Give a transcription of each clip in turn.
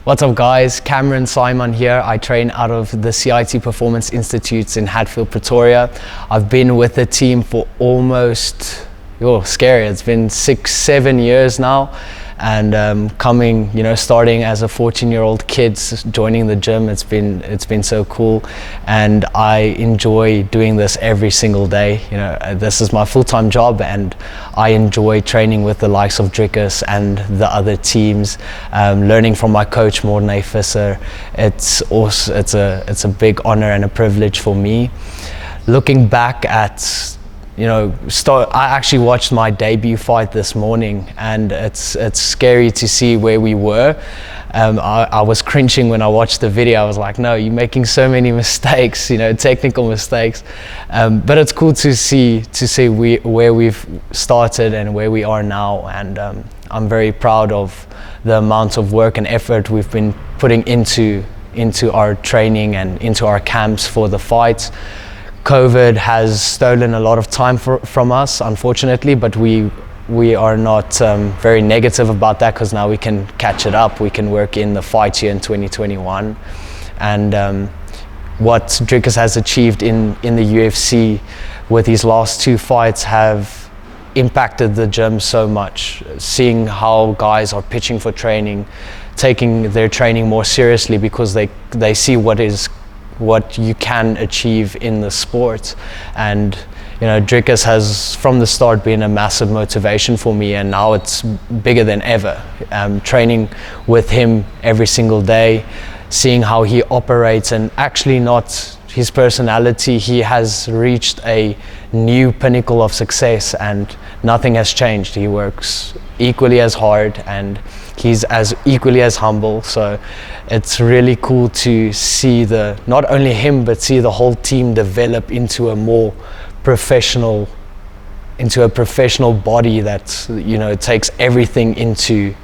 What's up guys, Cameron Saaiman here. I train out of the CIT Performance Institutes in Hatfield, Pretoria. I've been with the team for almost, scary, it's been 6-7 years now. And starting as a 14-year-old kid, joining the gym, it's been so cool, and I enjoy doing this every single day. This is my full-time job, and I enjoy training with the likes of Dricus and the other teams, learning from my coach Morne Visser. It's a big honor and a privilege for me. Looking back at I actually watched my debut fight this morning, and it's scary to see where we were. I was cringing when I watched the video. I was like, no, you're making so many mistakes, technical mistakes. But it's cool to see where we've started and where we are now. And I'm very proud of the amount of work and effort we've been putting into our training and into our camps for the fights. COVID has stolen a lot of time from us, unfortunately, but we are not very negative about that, because now we can catch it up. We can work in the fight here in 2021. And what Dricus has achieved in the UFC with his last 2 fights have impacted the gym so much. Seeing how guys are pitching for training, taking their training more seriously, because they see what you can achieve in the sport. And Dricus has from the start been a massive motivation for me, and now it's bigger than ever. Training with him every single day, seeing how he operates, and actually not his personality, he has reached a new pinnacle of success, and nothing has changed. He works equally as hard, and he's as equally as humble. So it's really cool to see not only him, but see the whole team develop into a more professional body that takes everything into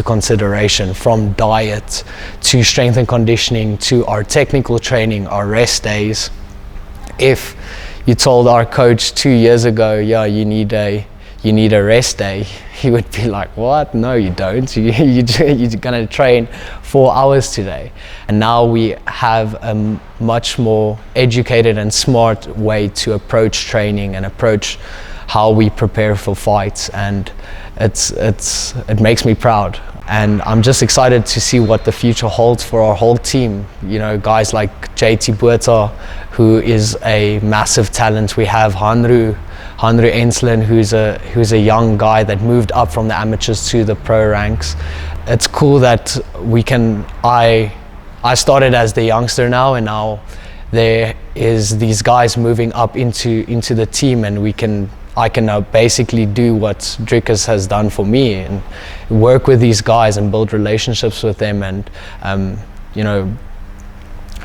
consideration, from diet to strength and conditioning to our technical training, our rest days. If you told our coach 2 years ago, you need a rest day, he would be like, what? No, you don't. You're gonna train 4 hours today. And now we have a much more educated and smart way to approach training and approach how we prepare for fights, and it makes me proud. And I'm just excited to see what the future holds for our whole team. Guys like JT Buerta, who is a massive talent. We have Hanru Enslin, who's a young guy that moved up from the amateurs to the pro ranks. It's cool that I started as the youngster now, and now there is these guys moving up into the team, and I can now basically do what Dricus has done for me, and work with these guys and build relationships with them, and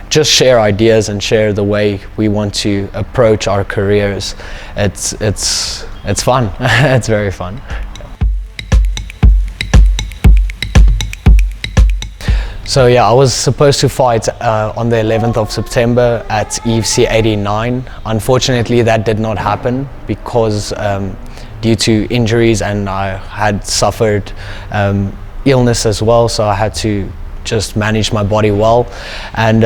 just share ideas and share the way we want to approach our careers. It's fun. It's very fun. So I was supposed to fight on the 11th of September at EFC 89. Unfortunately, that did not happen because due to injuries, and I had suffered illness as well, so I had to just manage my body well. And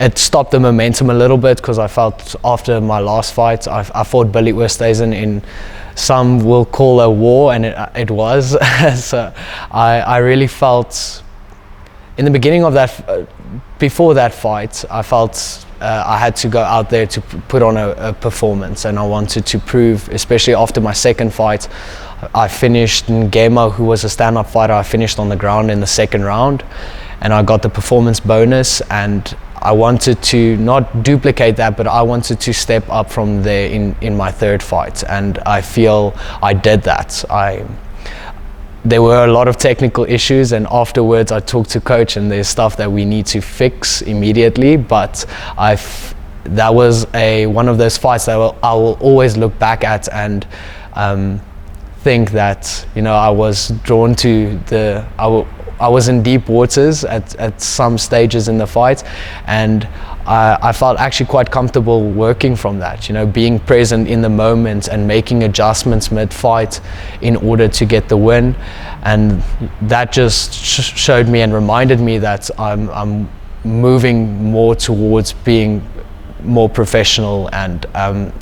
it stopped the momentum a little bit, because I felt after my last fight, I fought Billy Oosthuizen in, some will call a war, and it was. So I really felt, in the beginning of that, before that fight, I felt I had to go out there to put on a performance, and I wanted to prove, especially after my second fight. I finished Ngema, who was a stand-up fighter. I finished on the ground in the second round, and I got the performance bonus, and I wanted to not duplicate that, but I wanted to step up from there in my third fight, and I feel I did that. There were a lot of technical issues, and afterwards I talked to coach, and there's stuff that we need to fix immediately, but that was one of those fights that I will always look back at, and think that I was drawn to I was in deep waters at some stages in the fight, and I felt actually quite comfortable working from that, being present in the moment and making adjustments mid-fight in order to get the win. And that just showed me and reminded me that I'm moving more towards being more professional and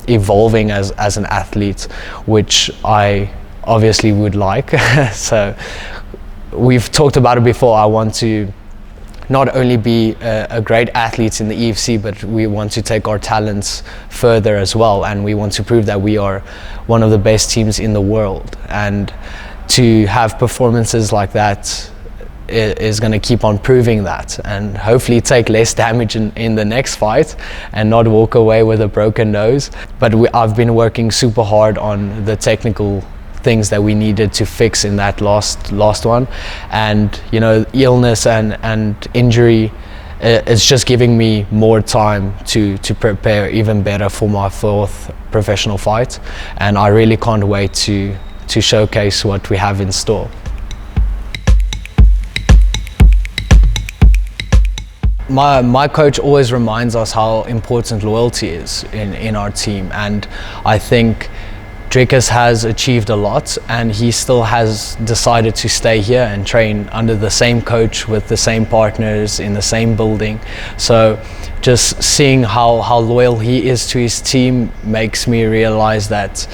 evolving as an athlete, which I obviously would like. So we've talked about it before. I want to not only be a great athlete in the EFC, but we want to take our talents further as well, and we want to prove that we are one of the best teams in the world. And to have performances like that is going to keep on proving that, and hopefully take less damage in the next fight and not walk away with a broken nose. But I've been working super hard on the technical things that we needed to fix in that last one, and illness and injury is just giving me more time to prepare even better for my 4th professional fight, and I really can't wait to showcase what we have in store. My coach always reminds us how important loyalty is in our team, and I think Dricus has achieved a lot, and he still has decided to stay here and train under the same coach with the same partners in the same building. So just seeing how loyal he is to his team makes me realize that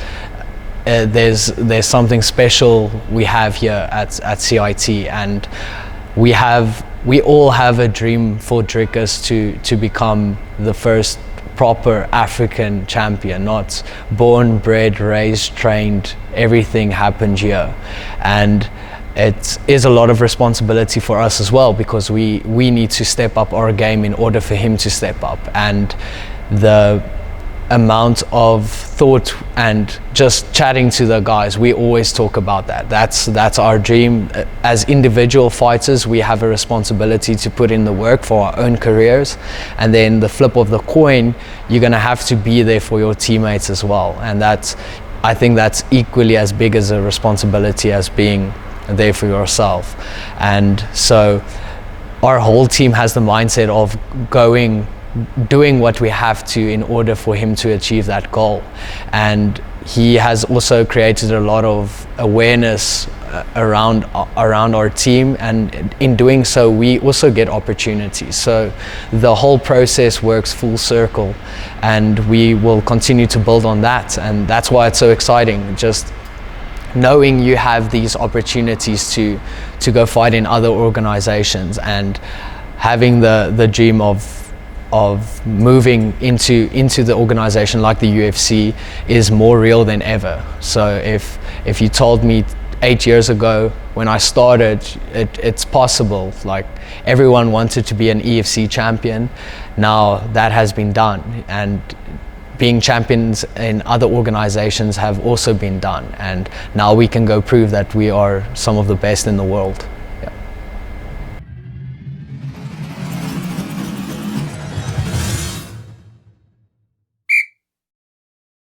there's something special we have here at CIT, and we all have a dream for Dricus to become the first proper African champion, not born, bred, raised, trained. Everything happened here, and it is a lot of responsibility for us as well, because we need to step up our game in order for him to step up. And the amount of thought and just chatting to the guys, we always talk about that. That's our dream. As individual fighters, we have a responsibility to put in the work for our own careers, and then the flip of the coin, you're gonna have to be there for your teammates as well, and I think that's equally as big as a responsibility as being there for yourself. And so our whole team has the mindset of doing what we have to in order for him to achieve that goal. And he has also created a lot of awareness around our team, and in doing so we also get opportunities. So the whole process works full circle, and we will continue to build on that, and that's why it's so exciting, just knowing you have these opportunities to go fight in other organizations, and having the dream of moving into the organization like the UFC is more real than ever. So if you told me 8 years ago when I started, it's possible, like everyone wanted to be an EFC champion, now that has been done, and being champions in other organizations have also been done, and now we can go prove that we are some of the best in the world.